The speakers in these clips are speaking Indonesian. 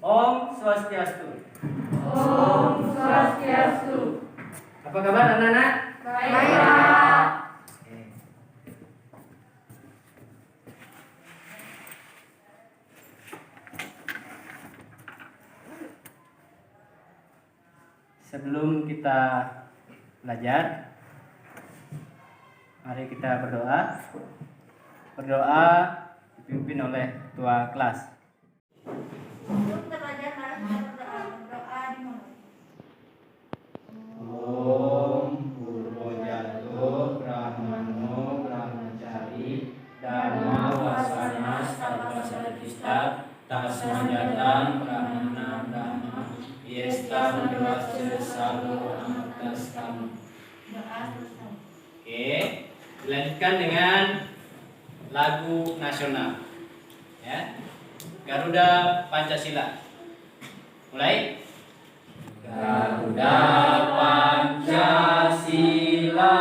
Om Swastiastu. Om Swastiastu. Apa kabar anak-anak? Baik. Sebelum kita belajar, mari kita berdoa. Berdoa dipimpin oleh ketua kelas. Sebelum kita belajar, mari kita berdoa dimulai. Om Purwo Jatuh Brahmano Brahmacari Dharma Wasana Sarvasarvista Tasmajatang Brahmana Brahma Yesta Mudwasya Salu Amatastam. Doa selesai. Oke, dilanjutkan dengan lagu nasional, ya. Garuda Pancasila. Mulai. Garuda Pancasila,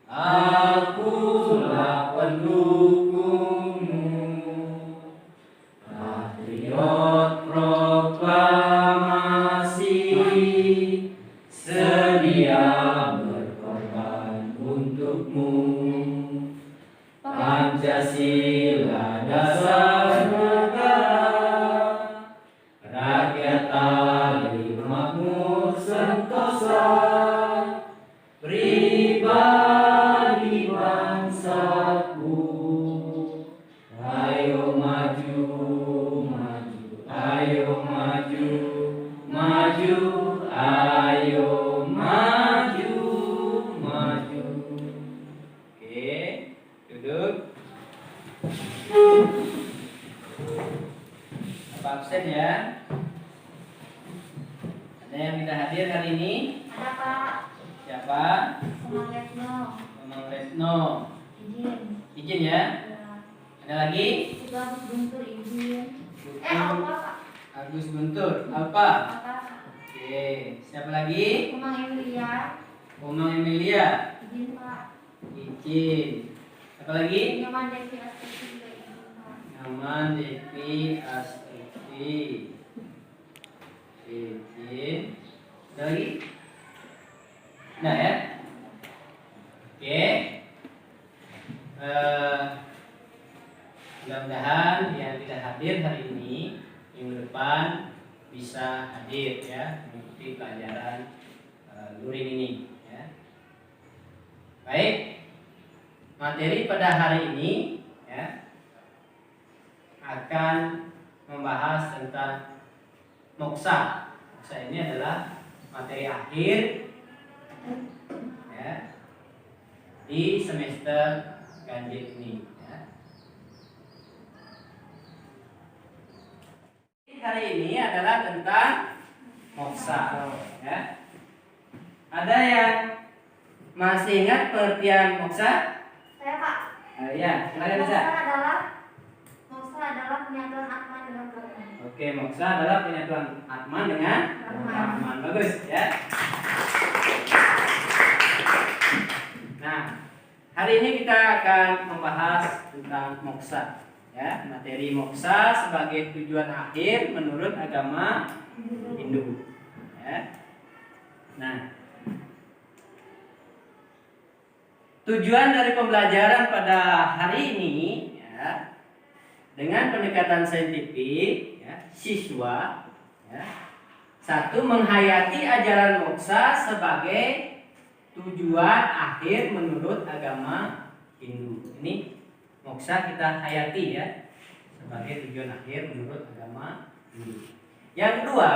akulah pendukungmu. Patriot proklamasi, sedia berkorban untukmu. Pancasila dasar negara, rakyat adil makmur sentosa, pribadi bangsaku. Ayo maju, maju, ayo maju, maju, ayo maju, maju. Oke, duduk. Apa absen ya? Ada yang tidak hadir hari ini? Ada Pak. Siapa? Komang Retno. Komang Retno. Izin. Izin ya. Ya. Ada lagi? Itu Agus Guntur izin. Guntur. Alpa Pak. Agus Guntur. Alpa. Alpa Pak. Oke. Siapa lagi? Komang Emilia. Komang Emilia. Izin Pak. Izin. Siapa lagi? Nyoman Devi Astuti juga izin Pak. Nyaman Devi Astuti. Izin. Ada lagi? Nah ya. Oke. Mudah-mudahan yang tidak hadir hari ini minggu depan bisa hadir ya, mengikuti pelajaran luring ini ya. Baik. Materi pada hari ini ya akan membahas tentang moksa. Moksa ini adalah materi akhir ya di semester ganjil ini ya. Hari ini adalah tentang moksa ya. Ada yang masih ingat pengertian moksa? Saya Pak. Ya, silakan bisa. Moksa adalah penyatuan atman dengan Brahman. Oke, moksa adalah penyatuan atman dengan Brahman. Bagus ya. Nah, hari ini kita akan membahas tentang moksa ya, materi moksa sebagai tujuan akhir menurut agama Hindu ya. Nah, tujuan dari pembelajaran pada hari ini ya, dengan pendekatan saintifik ya, siswa ya, satu, menghayati ajaran moksa sebagai tujuan akhir menurut agama Hindu. Ini moksa kita hayati ya sebagai tujuan akhir menurut agama Hindu. Yang kedua,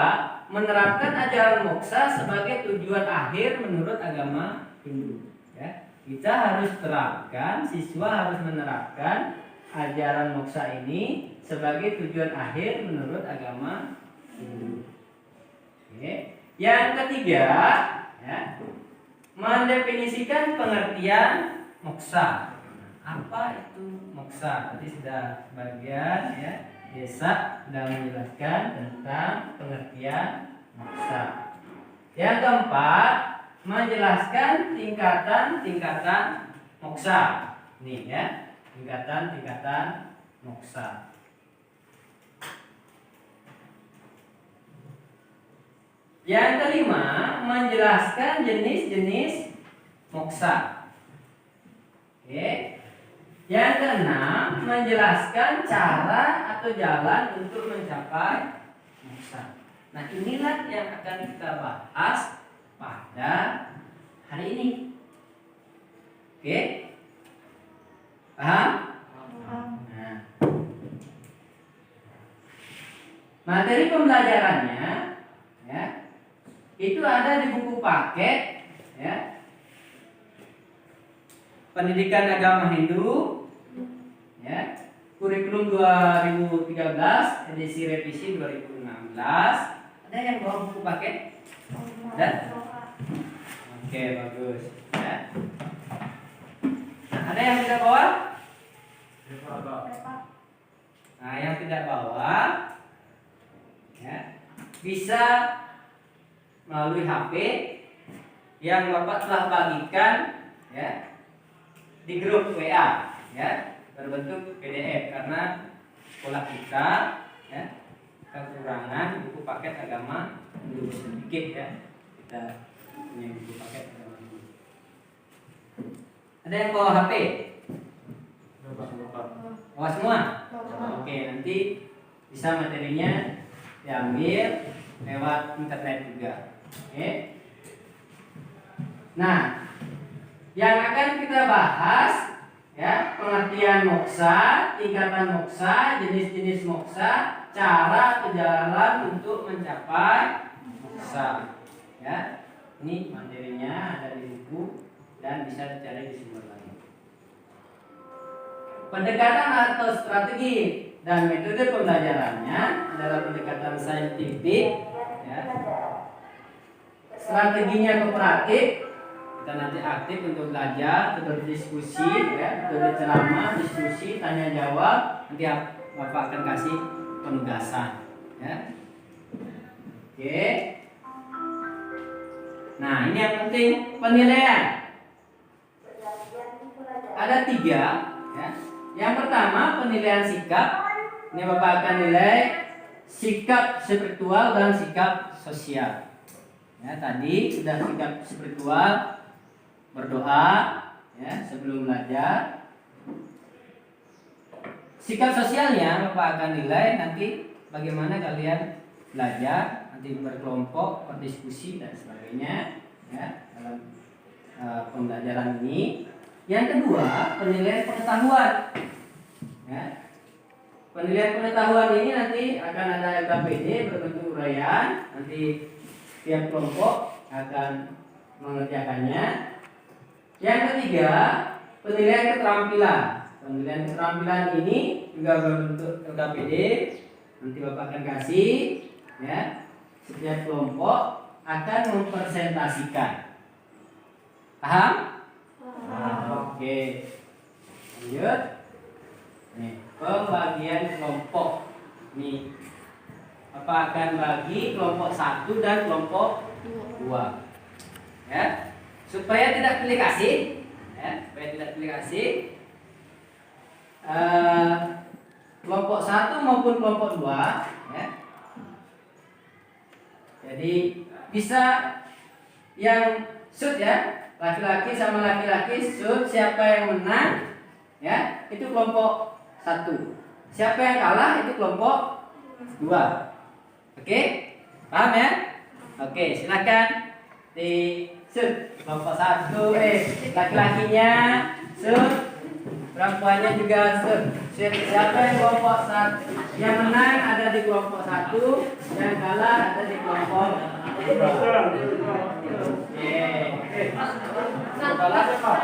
menerapkan ajaran moksa sebagai tujuan akhir menurut agama Hindu ya. Kita harus terapkan, siswa harus menerapkan ajaran moksa ini sebagai tujuan akhir menurut agama Hindu. Oke. Yang ketiga ya, mendefinisikan pengertian moksa. Apa itu moksa? Tadi sudah sebagian ya, Desa sudah menjelaskan tentang pengertian moksa. Yang keempat, menjelaskan tingkatan-tingkatan moksa. Nih ya, tingkatan-tingkatan moksa. Yang kelima, menjelaskan jenis-jenis moksa. Oke. Yang keenam, menjelaskan cara atau jalan untuk mencapai moksa. Nah, inilah yang akan kita bahas pada hari ini. Oke? Paham? Nah, materi pembelajarannya ya, itu ada di buku paket ya, Pendidikan Agama Hindu ya, kurikulum 2013 edisi revisi 2016. Ada yang bawa buku paket? Ada? Oke, bagus ya. Nah, ada yang tidak bawa? Nah, yang tidak bawa ya, bisa melalui HP yang Bapak telah bagikan ya di grup WA ya, berbentuk PDF karena sekolah kita ya kekurangan buku paket agama Hindu sedikit ya, kita punya buku paket agama Hindu. Ada yang bawa HP? Bawa semua? Oke, nanti bisa materinya diambil lewat internet juga. Oke. Nah, yang akan kita bahas ya, pengertian moksa, tingkatan moksa, jenis-jenis moksa, cara atau jalan untuk mencapai moksa. Ya, ini materinya ada di buku dan bisa dicari di sumber lain. Pendekatan atau strategi dan metode pembelajarannya adalah pendekatan saintifik. Ya. Strateginya kooperatif. Kita nanti aktif untuk belajar, berdiskusi, ya, berceramah, diskusi, tanya jawab. Nanti Bapak akan kasih penugasan. Ya. Oke. Nah, ini yang penting penilaian. Ada 3. Ya. Yang pertama penilaian sikap. Ini Bapak akan nilai sikap spiritual dan sikap sosial. Ya, tadi sudah sikap spiritual, berdoa ya sebelum belajar. Sikap sosialnya Bapak akan nilai nanti bagaimana kalian belajar, nanti berkelompok, berdiskusi dan sebagainya ya dalam pembelajaran ini. Yang kedua, penilaian pengetahuan. Ya. Penilaian pengetahuan ini nanti akan ada LKPD berbentuk uraian. Nanti tiap kelompok akan mengerjakannya. Yang ketiga, penilaian keterampilan. Penilaian keterampilan ini juga berbentuk LKPD. Nanti Bapak akan kasih, ya. Setiap kelompok akan mempresentasikan. Paham? Oke. Lanjut. Nih, pembagian kelompok. Nih. Bapak akan bagi kelompok 1 dan kelompok 2. Ya. Supaya tidak pilih kasih, ya, supaya tidak pilih kasih. Kelompok 1 maupun kelompok 2, ya. Jadi bisa yang shoot ya, laki-laki sama laki-laki shoot, siapa yang menang, ya, itu kelompok 1. Siapa yang kalah itu kelompok 2. Oke, paham ya? Oke, silakan di shoot. Kelompok 1, laki-lakinya shoot, perempuannya juga shoot. Siapa yang kelompok 1 yang menang ada di kelompok 1, yang kalah ada di kelompok 2.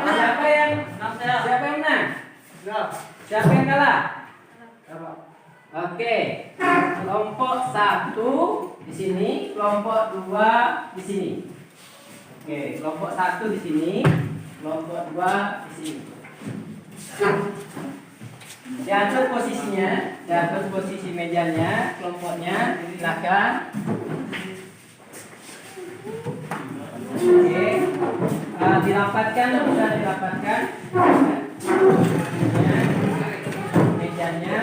Siapa yang menang? Siapa yang kalah? Oke. Kelompok 1 di sini, kelompok 2 di sini. Oke, kelompok 1 di sini, kelompok 2 di sini. Diatur posisinya, diatur posisi mejanya, kelompoknya, silakan. Oke, dirapatkan, sudah dirapatkan. Mejanya.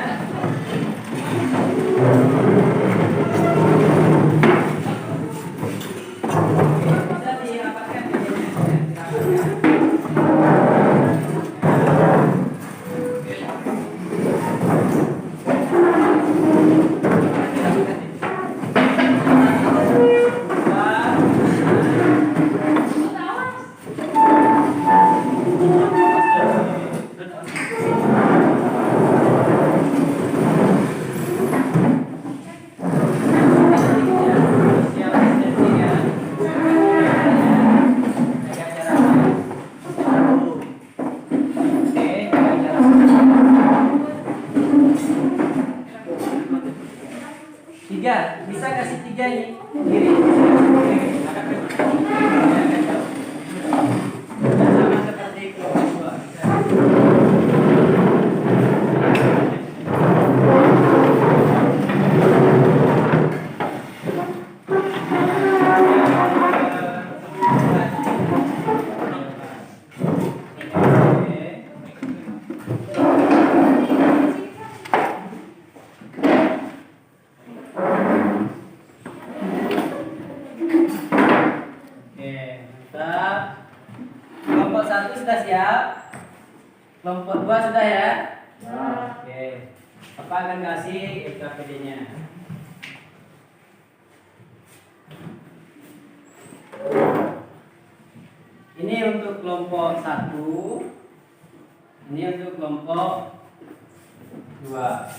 3. Bisa kasih 3 ini. Kiri. Sama seperti kelompok 2. Kelompok 1 sudah siap? Kelompok 2 sudah ya? Oke. Apa akan kasih LKPD-nya? Ini untuk kelompok 1. Ini untuk kelompok 2.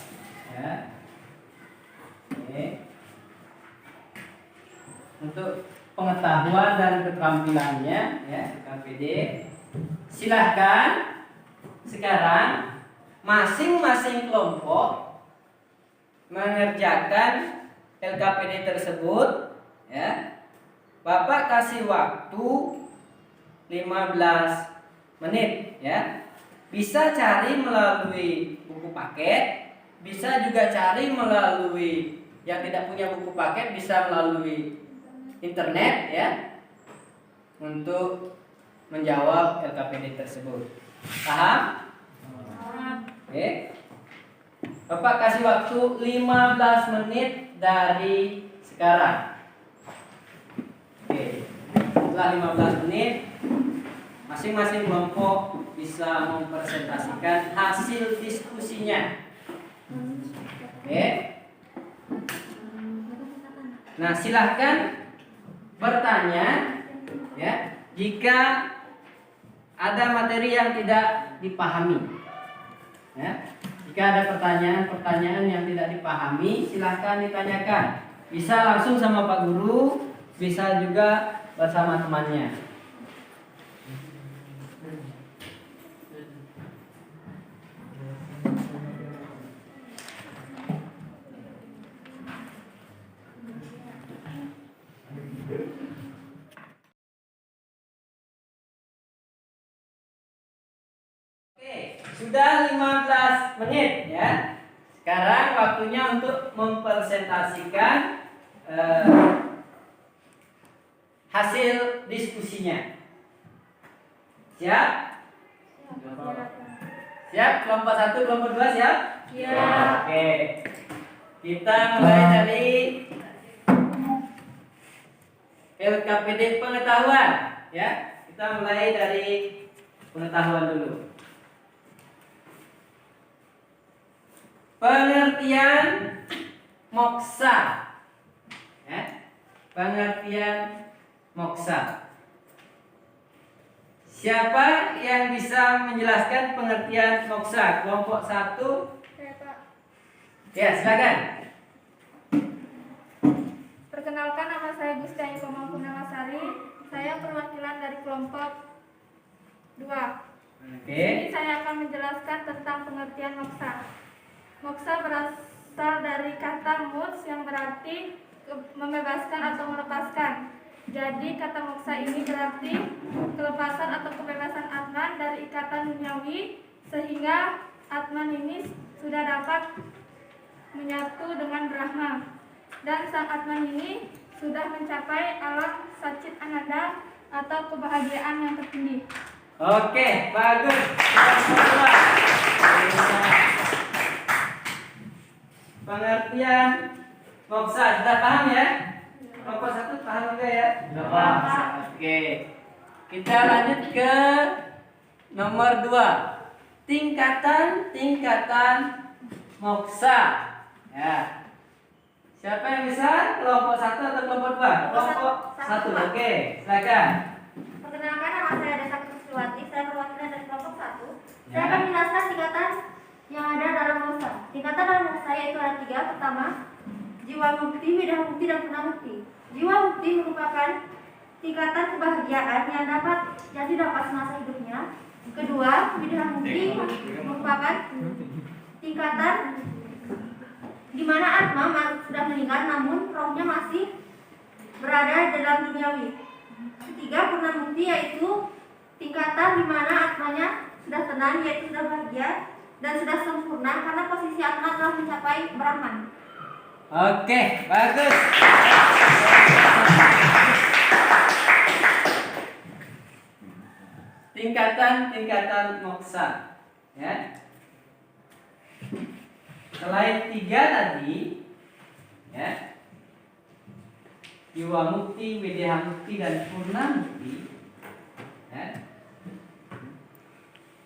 Ya. Oke. Untuk pengetahuan dan keterampilannya ya KPD, silahkan sekarang masing-masing kelompok mengerjakan LKPD tersebut ya. Bapak kasih waktu 15 menit ya. Bisa cari melalui buku paket, bisa juga cari melalui yang tidak punya buku paket bisa melalui internet ya untuk menjawab LKPD tersebut. Paham? Oke. Bapak kasih waktu 15 menit dari sekarang. Oke. Setelah 15 menit masing-masing kelompok bisa mempresentasikan hasil diskusinya. Oke. Nah, silahkan bertanya ya jika ada materi yang tidak dipahami ya. Jika ada pertanyaan yang tidak dipahami, silahkan ditanyakan. Bisa langsung sama Pak Guru, bisa juga bersama temannya. Sudah 15 menit ya. Sekarang waktunya untuk mempresentasikan hasil diskusinya. Siap? Siap? Kelompok 1, kelompok 2 siap? Siap. Oke. Kita mulai dari LKPD pengetahuan ya. Kita mulai dari pengetahuan dulu. Pengertian moksa ya. Pengertian moksa. Siapa yang bisa menjelaskan pengertian moksa? Kelompok 1. Saya, Pak. Ya, silakan. Perkenalkan, nama saya Gustiani Purnamasari. Saya perwakilan dari kelompok 2. Oke. Ini saya akan menjelaskan tentang pengertian moksa. Moksa berasal dari kata muts yang berarti membebaskan atau melepaskan. Jadi kata moksa ini berarti kelepasan atau kebebasan Atman dari ikatan duniawi, sehingga Atman ini sudah dapat menyatu dengan Brahma, dan sang Atman ini sudah mencapai alam Satchit Ananda atau kebahagiaan yang tertinggi. Oke, bagus. Pengertian moksa sudah paham ya? Kelompok 1 paham juga ya? Sudah paham. Oke. Kita lanjut ke nomor 2. Tingkatan moksa. Ya. Siapa yang bisa? Kelompok 1 atau kelompok 2? Kelompok 1. Oke, silakan. Perkenalkan, nama saya Desa Kuswati. Saya perwakilan dari kelompok 1. Ya. Saya akan menjelaskan tingkatan yang ada dalam moksa. Tingkatan dalam moksa yaitu ada 3. Pertama, jiwa mukti, widah mukti, dan puna mukti. Jiwa mukti merupakan tingkatan kebahagiaan yang didapat semasa hidupnya. Kedua, widah mukti merupakan tingkatan di mana Atma sudah meninggal namun rohnya masih berada dalam duniawi. Ketiga, purna mukti yaitu tingkatan di mana atmanya sudah tenang, yaitu sudah bahagia dan sudah sempurna karena posisi atma telah mencapai Brahman. Oke, bagus. Tingkatan moksa, ya. Selain 3 tadi, ya, Jiwa Mukti, Wideha Mukti, dan Purna Mukti, ya.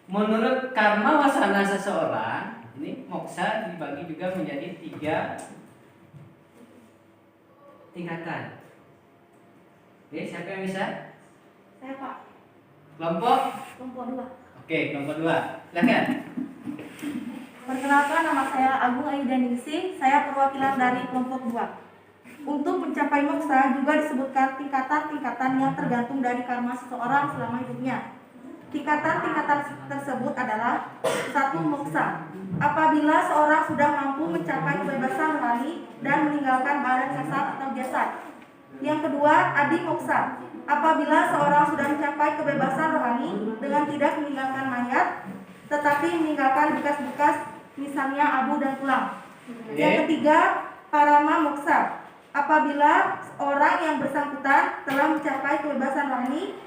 Menurut karma wasana seseorang, ini moksa dibagi juga menjadi 3 tingkatan. Oke, siapa yang bisa? Saya Pak. Kelompok 2. Oke, kelompok 2. Silakan. Perkenalkan, nama saya Agung Ayudaningsih. Saya perwakilan dari kelompok 2. Untuk mencapai moksa juga disebutkan tingkatan-tingkatan yang tergantung dari karma seseorang selama hidupnya. Tingkatan-tingkatan tersebut adalah 1. Moksa. Apabila seorang sudah mampu mencapai kebebasan rohani dan meninggalkan badan kasar atau jasad. Yang kedua, adi moksa. Apabila seorang sudah mencapai kebebasan rohani dengan tidak meninggalkan mayat, tetapi meninggalkan bekas-bekas misalnya abu dan tulang. Yang ketiga, parama moksa. Apabila orang yang bersangkutan telah mencapai kebebasan rohani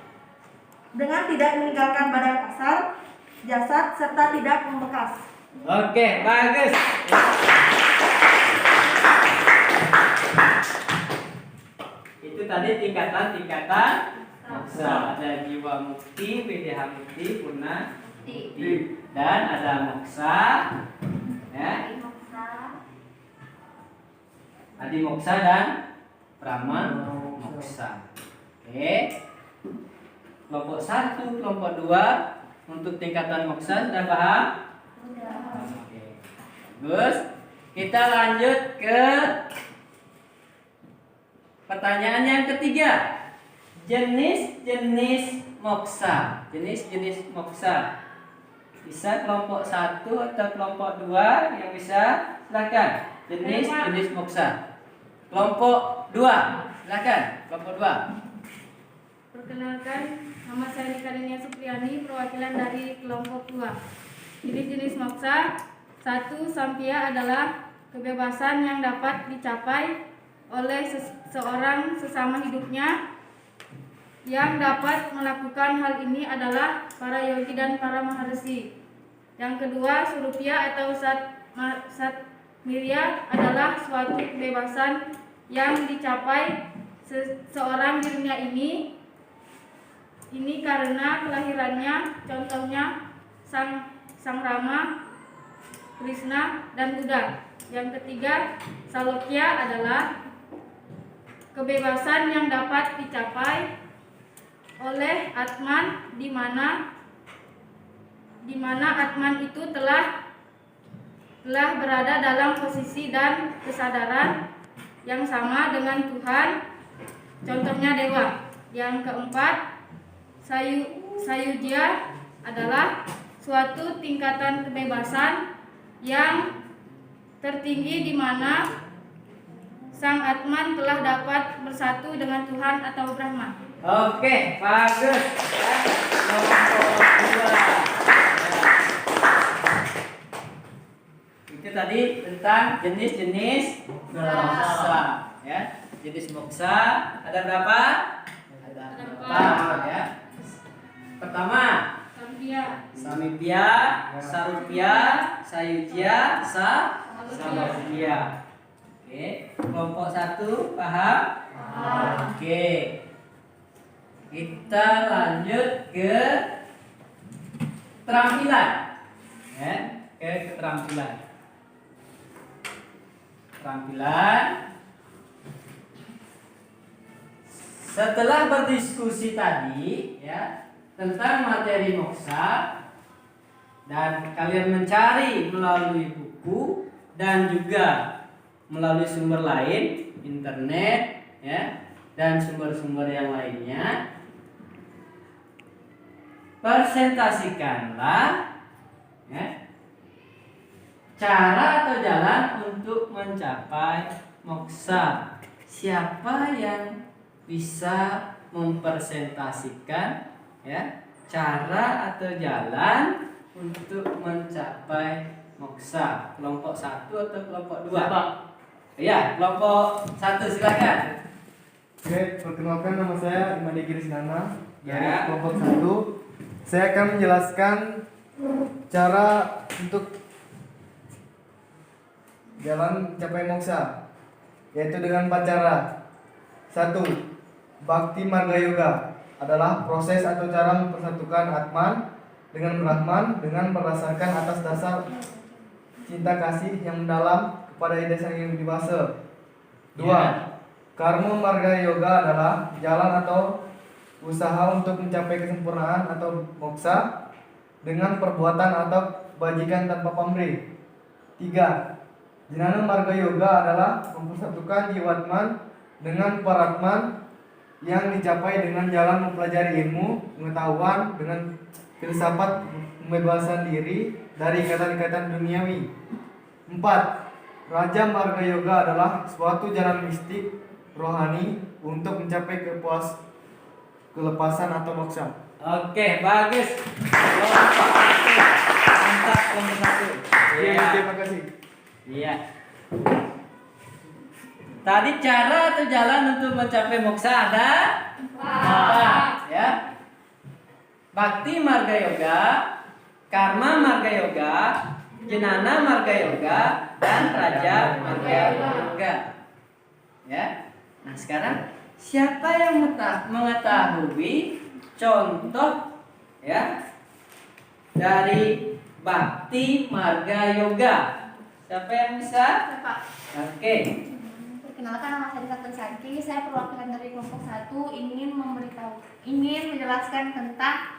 dengan tidak meninggalkan badan kasar, jasad, serta tidak membekas. Oke, bagus. Itu tadi tingkatan moksa. Ada jiwa mukti, wideha mukti, purna mukti. Dan ada moksa, ya, adi moksa dan brahman moksa. Oke. Kelompok 1, kelompok 2 untuk tingkatan moksa sudah paham? Oke. Bagus. Kita lanjut ke pertanyaan yang ketiga. Jenis-jenis moksa. Jenis-jenis moksa. Bisa kelompok 1 atau kelompok 2 yang bisa? Silakan. Jenis-jenis moksa. Kelompok 2. Silakan. Kelompok 2. Perkenalkan, nama saya Karenia Supriyani, perwakilan dari kelompok 2. Jenis-jenis moksa. 1. Sampya adalah kebebasan yang dapat dicapai oleh seorang sesama hidupnya. Yang dapat melakukan hal ini adalah para yogi dan para maharsi. Yang kedua, surupya atau satmirya adalah suatu kebebasan yang dicapai seorang di dunia ini karena kelahirannya, contohnya Sang Rama, Krishna, dan Buddha. Yang ketiga, salokya adalah kebebasan yang dapat dicapai oleh Atman di mana Atman itu telah berada dalam posisi dan kesadaran yang sama dengan Tuhan, contohnya dewa. Yang keempat, sayujya adalah suatu tingkatan kebebasan yang tertinggi di mana Sang Atman telah dapat bersatu dengan Tuhan atau Brahma. Oke, bagus. Kelompok 2. Itu tadi tentang jenis-jenis moksa, ya. Jenis moksa ada berapa? Ada 4, ya. Pertama, samipya, sarupya, sayujya, salokya. Oke, kelompok 1 paham? Oke. Kita lanjut ke keterampilan, ya, ke keterampilan. Setelah berdiskusi tadi, ya, tentang materi moksa, dan kalian mencari melalui buku dan juga melalui sumber lain, internet, ya, dan sumber-sumber yang lainnya. Presentasikanlah, ya, cara atau jalan untuk mencapai moksa. Siapa yang bisa mempresentasikan ya cara atau jalan untuk mencapai moksa? Kelompok 1 atau kelompok 2? Ya, kelompok 1 silakan. Oke, perkenalkan nama saya Imadi Krisnana dari Ya. kelompok 1. Saya akan menjelaskan cara untuk jalan mencapai moksa, yaitu dengan 4 cara. 1. Bhakti Marga Yoga adalah proses atau cara mempersatukan Atman dengan Brahman dengan berdasarkan atas dasar cinta kasih yang mendalam kepada ide sang yang dewasa. 2. Ya. Karma Marga Yoga adalah jalan atau usaha untuk mencapai kesempurnaan atau moksa dengan perbuatan atau kebajikan tanpa pamrih. 3. Jnana Marga Yoga adalah mempersatukan jiwatman dengan paratman yang dicapai dengan jalan mempelajari ilmu, pengetahuan dengan filsafat pembebasan diri dari ikatan-ikatan duniawi. 4. Raja Marga Yoga adalah suatu jalan mistik rohani untuk mencapai kelepasan atau moksa. Oke, bagus. Kelompok 1. Mantap kelompok 1. Iya. Terima kasih. Iya. Tadi cara atau jalan untuk mencapai moksa ada 4 ya. Bhakti Marga Yoga, Karma Marga Yoga, Jnana Marga Yoga, dan Raja Marga Yoga. Ya. Nah, sekarang siapa yang mengetahui contoh ya dari Bhakti Marga Yoga? Siapa yang bisa? Pak. Oke. Perkenalkan, nama saya Satun Sarki. Saya perwakilan dari kelompok 1 ingin menjelaskan tentang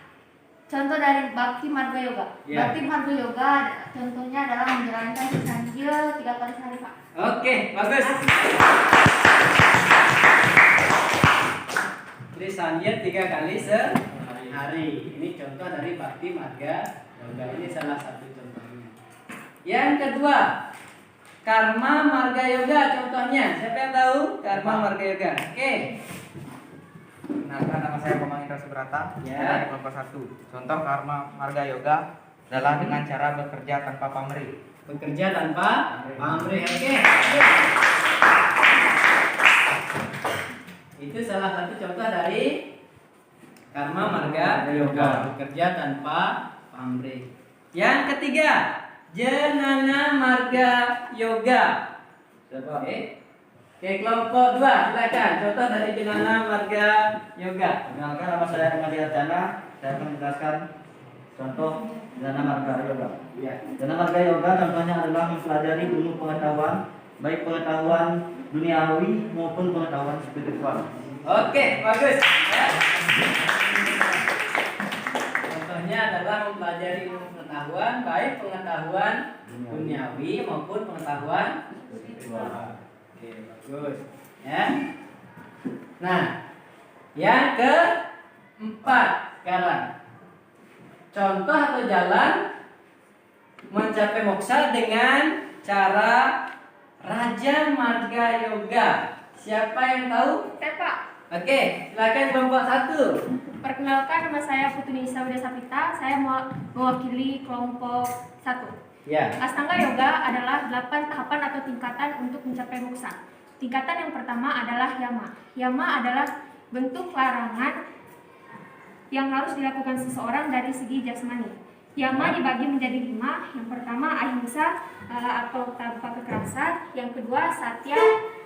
contoh dari Bhakti Marga Yoga. Ya. Bhakti Marga Yoga contohnya adalah menjalankan Sanjil 3 kali sehari, Pak. Oke, bagus. Jadi sanjil 3 kali sehari. Ini contoh dari Bhakti Marga Yoga. Ini salah satu contohnya. Yang kedua, Karma Marga Yoga contohnya. Siapa yang tahu Karma Marga Yoga? Oke. Perkenalkan, nama saya Komang Indra Subrata Ya. dari kelompok 1. Contoh Karma Marga Yoga adalah dengan cara bekerja tanpa pamrih. Bekerja tanpa pamrih. Oke. Itu salah satu contoh dari Karma Marga Yoga, bekerja tanpa pamrih. Yang ketiga, Jnana Marga Yoga. Oke. Oke, kelompok 2 silakan. Contoh dari Jnana Marga Yoga. Perkenalkan, nama saya Imadi Arjana. Saya akan menjelaskan contoh Jnana Marga Yoga. Ya. Jnana Marga Yoga contohnya adalah mempelajari ilmu pengetahuan, baik pengetahuan duniawi maupun pengetahuan spiritual. Oke, bagus. Ya. Contohnya adalah mempelajari ilmu pengetahuan, baik pengetahuan duniawi maupun pengetahuan spiritual. Oke, bagus. Ya. Nah, yang keempat sekarang. Contoh atau jalan mencapai moksa dengan cara Raja Marga Yoga. Siapa yang tahu? Saya, Pak. Oke, silakan kelompok 1. Perkenalkan, nama saya Putri Nisa Widya Sapita. Saya mewakili kelompok 1. Ya. Astanga Yoga adalah 8 tahapan atau tingkatan untuk mencapai moksa. Tingkatan yang pertama adalah Yama. Yama adalah bentuk larangan yang harus dilakukan seseorang dari segi jasmani. Yama dibagi menjadi 5. Yang pertama ahimsa atau tanpa kekerasan. Yang kedua satya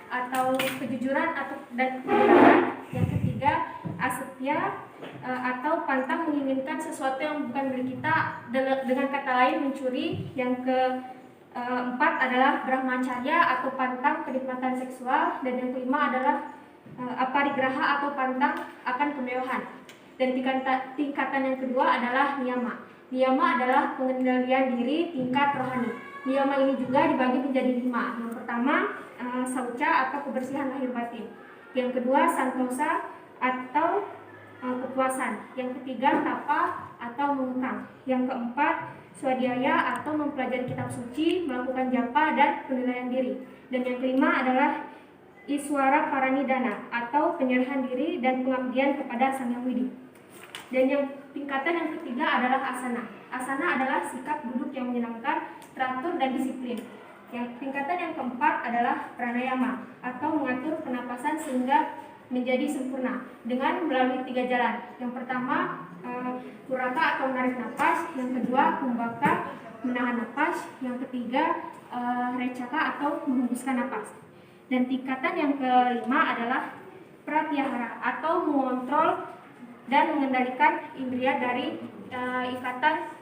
atau kejujuran dan kebenaran. Yang ketiga asetya atau pantang menginginkan sesuatu yang bukan milik kita, dengan kata lain mencuri. Yang keempat adalah brahmacharya atau pantang kenikmatan seksual, dan yang kelima adalah aparigraha atau pantang akan kemewahan. Dan tingkatan yang kedua adalah niyama. Niyama adalah pengendalian diri tingkat rohani. Niyama ini juga dibagi menjadi 5. Yang pertama sauca atau kebersihan lahir batin. Yang kedua santosa atau kepuasan. Yang ketiga tapa atau mengekang. Yang keempat swadhyaya atau mempelajari kitab suci, melakukan japa dan penilaian diri. Dan yang kelima adalah iswara paranidana atau penyerahan diri dan pengabdian kepada Sang Yang Widi. Dan yang tingkatan yang ketiga adalah asana. Asana adalah sikap duduk yang menyenangkan, teratur dan disiplin. Yang tingkatan yang keempat adalah pranayama atau mengatur pernapasan sehingga menjadi sempurna dengan melalui 3 jalan. Yang pertama kuraka atau menarik napas, yang kedua kumbaka menahan napas, yang ketiga recaka atau menghembuskan napas. Dan tingkatan yang kelima adalah pratyahara atau mengontrol dan mengendalikan indria dari ikatan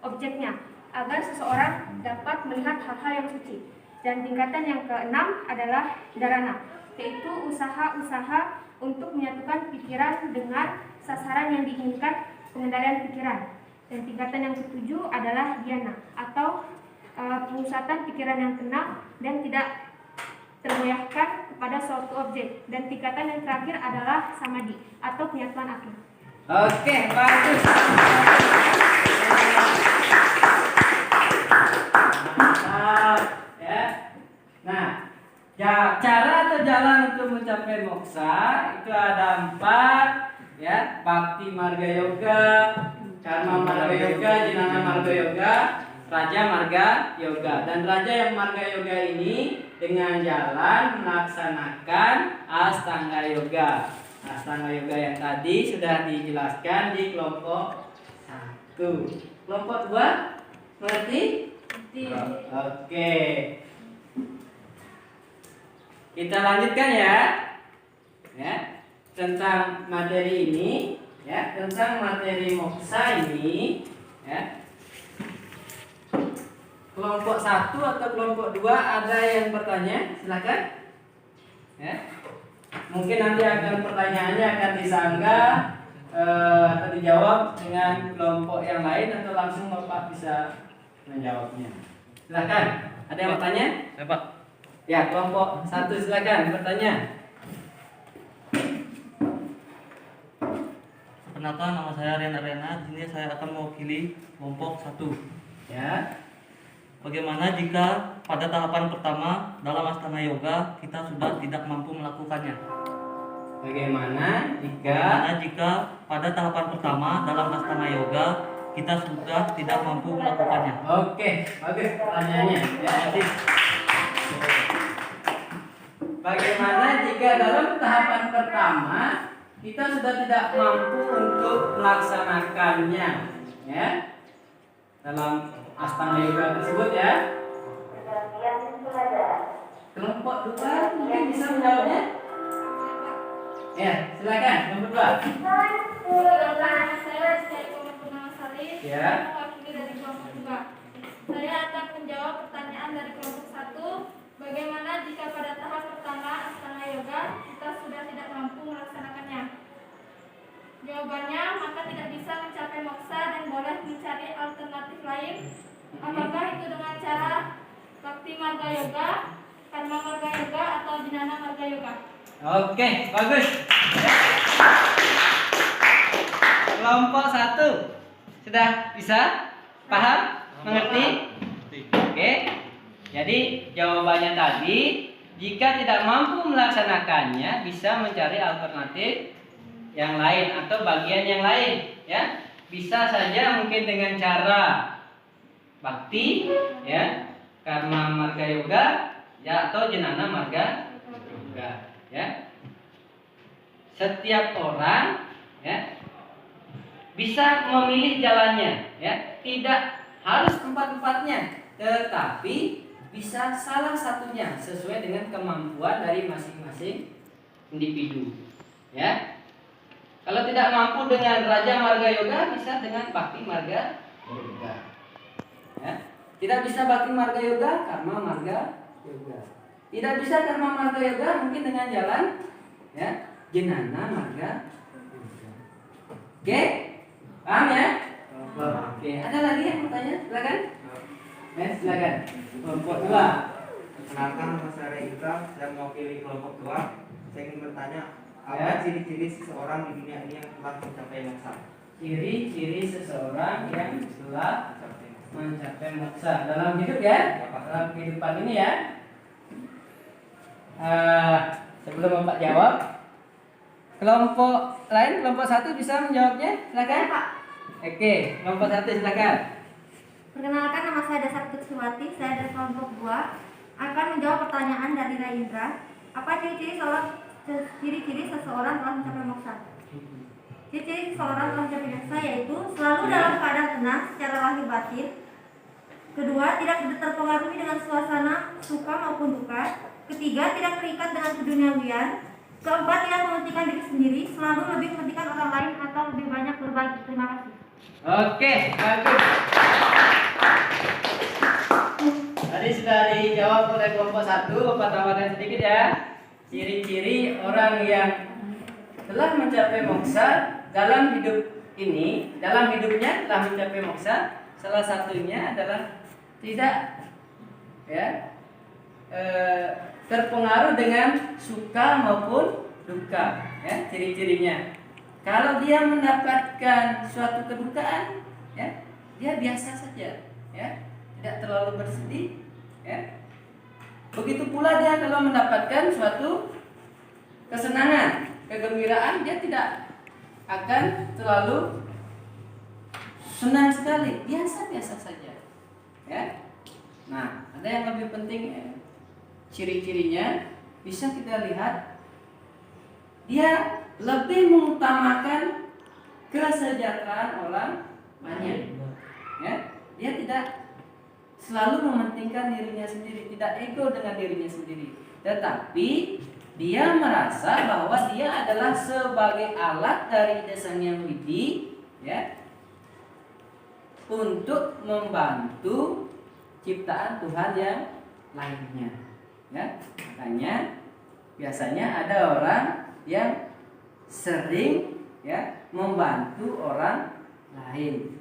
objeknya agar seseorang dapat melihat hal-hal yang suci. Dan tingkatan yang keenam adalah dharana, yaitu usaha-usaha untuk menyatukan pikiran dengan sasaran yang diinginkan, pengendalian pikiran. Dan tingkatan yang ketujuh adalah dhyana atau pemusatan pikiran yang tenang dan tidak tergoyahkan kepada suatu objek. Dan tingkatan yang terakhir adalah samadhi atau penyatuan akhir. Oke, bagus. Mantap, ya. Nah, cara atau jalan untuk mencapai moksa itu ada 4, ya. Bhakti Marga Yoga, Karma Marga Yoga, Jnana Marga Yoga, Raja Marga Yoga. Dan Raja yang Marga Yoga ini dengan jalan melaksanakan Astanga Yoga. Astanga Yoga yang tadi sudah dijelaskan di kelompok 1. Kelompok 2 mengerti? Oke. Kita lanjutkan ya. Ya, tentang materi ini, ya, tentang materi moksa ini, ya. Kelompok 1 atau kelompok 2 ada yang bertanya? Silakan. Ya. Mungkin nanti akan pertanyaannya akan disanggah atau dijawab dengan kelompok yang lain atau langsung Bapak bisa menjawabnya. Silakan. Ada yang bertanya? Ya, Pak. Ya, kelompok 1 silakan bertanya. Perkenalkan, nama saya Rian Arena. Di sini saya akan mewakili kelompok 1. Ya. Bagaimana jika pada tahapan pertama dalam Astana Yoga kita sudah tidak mampu melakukannya? Bagaimana jika pada tahapan pertama dalam Astana Yoga kita sudah tidak mampu melakukannya? Oke, bagus pertanyaannya. Ya, Adit. Bagaimana jika dalam tahapan pertama kita sudah tidak mampu untuk melaksanakannya, ya? Dalam Astana Yoga tersebut, ya. Kelompok 2 mungkin bisa menjawabnya. Ya, silakan kelompok 2. Perkenalkan, saya Rizky Purnama Salih, Ya. mewakili dari kelompok 2. Saya akan menjawab pertanyaan dari kelompok 1. Bagaimana jika pada tahap pertama Astana Yoga kita sudah tidak mampu melaksanakannya? Jawabannya, maka tidak bisa mencapai moksa dan boleh mencari alternatif lain. Apakah itu dengan cara Bhakti Marga Yoga, Karma Marga Yoga, atau Jnana Marga Yoga? Oke, bagus. Kelompok 1 sudah bisa paham, mengerti? Oke. Jadi jawabannya tadi, jika tidak mampu melaksanakannya, bisa mencari alternatif yang lain atau bagian yang lain, ya. Bisa saja mungkin dengan cara bakti, ya, karma marga yoga, ya, atau jnana marga yoga, ya. Setiap orang, ya, bisa memilih jalannya, ya. Tidak harus empat-empatnya, tetapi bisa salah satunya sesuai dengan kemampuan dari masing-masing individu, ya. Kalau tidak mampu dengan Raja Marga Yoga, bisa dengan Bhakti Marga Yoga, ya. Tidak bisa Bhakti Marga Yoga, Karma Marga Yoga. Tidak bisa Karma Marga Yoga, mungkin dengan jalan, ya, Jnana Marga Yoga. Oke, paham ya? Oke, ada lagi yang mau tanya? Silakan. Silakan. Kelompok 2. Perkenalkan, nama saya Reika, saya mewakili kelompok 2. Saya ingin bertanya, Ya. apa ciri-ciri seseorang di dunia ini yang telah mencapai moksa? Ciri-ciri seseorang yang telah mencapai moksa dalam hidup ya, dalam kehidupan ini ya. Sebelum Bapak jawab, kelompok lain, kelompok 1 bisa menjawabnya, silakan. Pak. Oke, kelompok 1 silakan. Perkenalkan, nama saya Dasar Tutswati, saya dari kelompok 2 akan menjawab pertanyaan dari Raindra. Apa ciri-ciri seseorang telah mencapai moksa? Ciri-ciri seseorang telah mencapai moksa yaitu selalu dalam keadaan tenang secara lahir batin. Kedua, tidak terpengaruhi dengan suasana suka maupun duka. Ketiga, tidak terikat dengan keduniawian. Keempat, tidak mementingkan diri sendiri, selalu lebih mementingkan orang lain atau lebih banyak berbagi. Terima kasih. Oke, bagus. Tadi sudah dijawab oleh kelompok 1, Bapak tambahkan sedikit ya. Ciri-ciri orang yang telah mencapai moksa dalam hidup ini, dalam hidupnya telah mencapai moksa, salah satunya adalah tidak terpengaruh dengan suka maupun duka, ya, ciri-cirinya. Kalau dia mendapatkan suatu kedukaan, ya, dia biasa saja, ya, tidak terlalu bersedih, ya. Begitu pula dia kalau mendapatkan suatu kesenangan, kegembiraan, dia tidak akan terlalu senang sekali, biasa-biasa saja, ya. Nah, ada yang lebih penting, ya, ciri-cirinya bisa kita lihat, dia lebih mengutamakan kesejahteraan orang banyak, ya. Dia tidak selalu mementingkan dirinya sendiri, tidak ego dengan dirinya sendiri, tetapi dia merasa bahwa dia adalah sebagai alat dari Sang Hyang Widi, ya, untuk membantu ciptaan Tuhan yang lainnya, ya. Makanya biasanya ada orang yang sering, ya, membantu orang lain.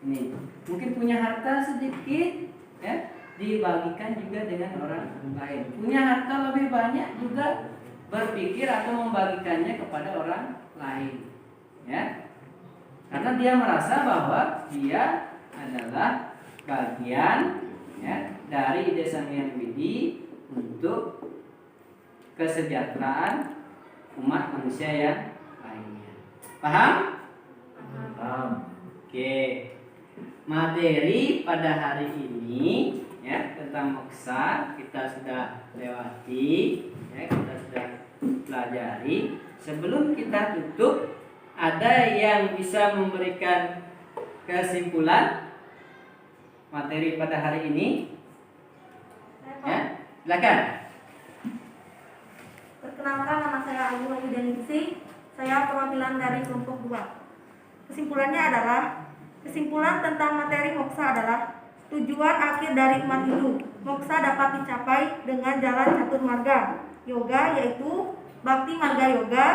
Ini mungkin punya harta sedikit, ya, dibagikan juga dengan orang lain. Punya harta lebih banyak juga berpikir atau membagikannya kepada orang lain, ya. Karena dia merasa bahwa dia adalah bagian, ya, dari ide Sang Hyang Widi untuk kesejahteraan umat manusia yang lainnya. Paham? Paham. Oke. Materi pada hari ini, ya, tentang moksa kita sudah lewati, ya, kita sudah pelajari. Sebelum kita tutup, ada yang bisa memberikan kesimpulan materi pada hari ini? Ya, silakan. Perkenalkan, nama saya Ayu Wahyudaningsih. Saya perwakilan dari kelompok 2. Kesimpulan tentang materi moksa adalah tujuan akhir dari umat Hindu. Moksa dapat dicapai dengan jalan catur marga yoga, yaitu Bhakti Marga Yoga,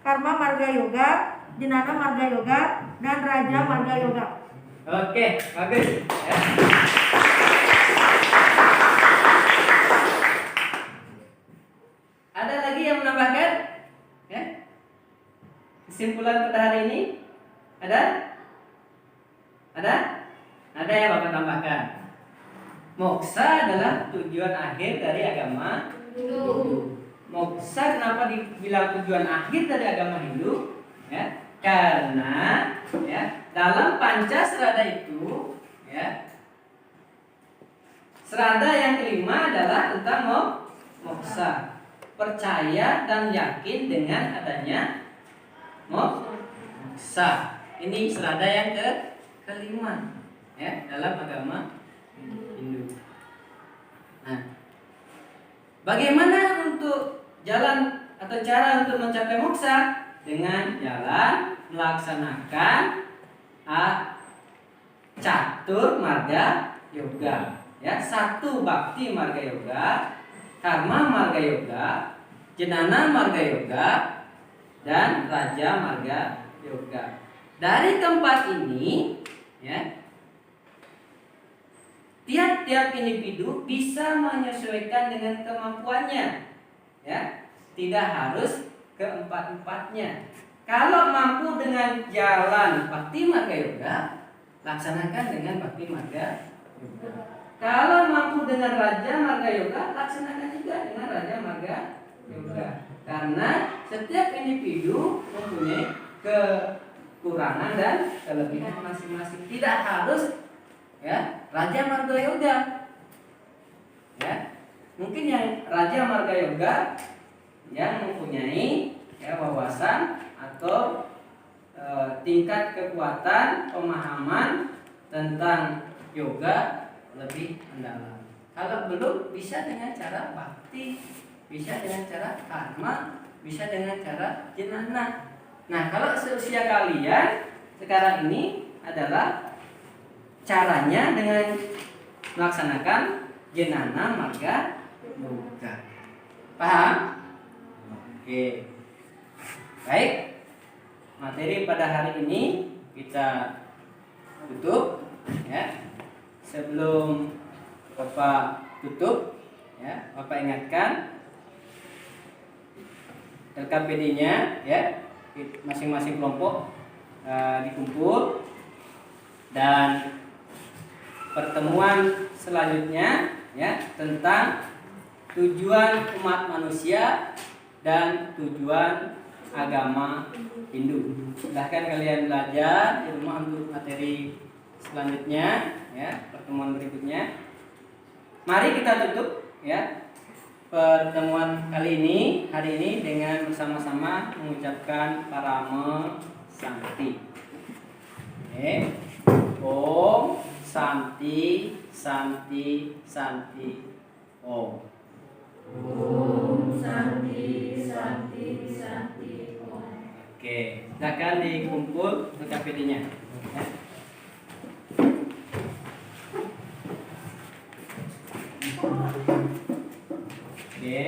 Karma Marga Yoga, Jnana Marga Yoga, dan Raja Marga Yoga. Oke, bagus, ya. Ada lagi yang menambahkan, ya, kesimpulan pada hari ini? Ada yang Bapak tambahkan? Moksa adalah tujuan akhir dari agama Hindu. Moksa kenapa dibilang tujuan akhir dari agama Hindu? Ya, karena, ya, dalam Pancasrada itu, ya, serada yang kelima adalah tentang moksa. Percaya dan yakin dengan adanya moksa. Ini serada yang kelima, ya, dalam agama Hindu. Nah, bagaimana untuk jalan atau cara untuk mencapai moksa? Dengan jalan melaksanakan catur marga yoga, ya, 1 Bhakti Marga Yoga, Karma Marga Yoga, Jnana Marga Yoga, dan Raja Marga Yoga. Dari keempat ini, ya, tiap-tiap individu bisa menyesuaikan dengan kemampuannya, ya, tidak harus keempat-empatnya. Kalau mampu dengan jalan Bhakti Marga Yoga, laksanakan dengan bakti marga yoga. Kalau mampu dengan raja marga yoga, laksanakan juga dengan raja marga yoga. Karena setiap individu mempunyai kekurangan dan kelebihan masing-masing. Tidak harus ya raja marga yoga. Ya, mungkin yang raja marga yoga yang mempunyai ya wawasan atau tingkat kekuatan pemahaman tentang yoga lebih mendalam. Kalau belum, bisa dengan cara bakti, bisa dengan cara karma, bisa dengan cara jenana. Nah, kalau seusia kalian sekarang ini adalah caranya dengan melaksanakan jenana marga yoga. Paham? Oke. Baik. Materi pada hari ini kita tutup ya. Sebelum Bapak tutup ya, Bapak ingatkan LKPD-nya ya, masing-masing kelompok dikumpul, dan pertemuan selanjutnya ya tentang tujuan umat manusia dan tujuan agama Hindu. Silahkan kalian belajar di rumah untuk materi selanjutnya ya, pertemuan berikutnya. Mari kita tutup ya pertemuan hari ini dengan bersama-sama mengucapkan Parama Santi. Oke. Om Santi Santi Santi Om. Om Santi Santi Santi Om. Oke, silakan dikumpul LKPD-nya. Ya. Oke.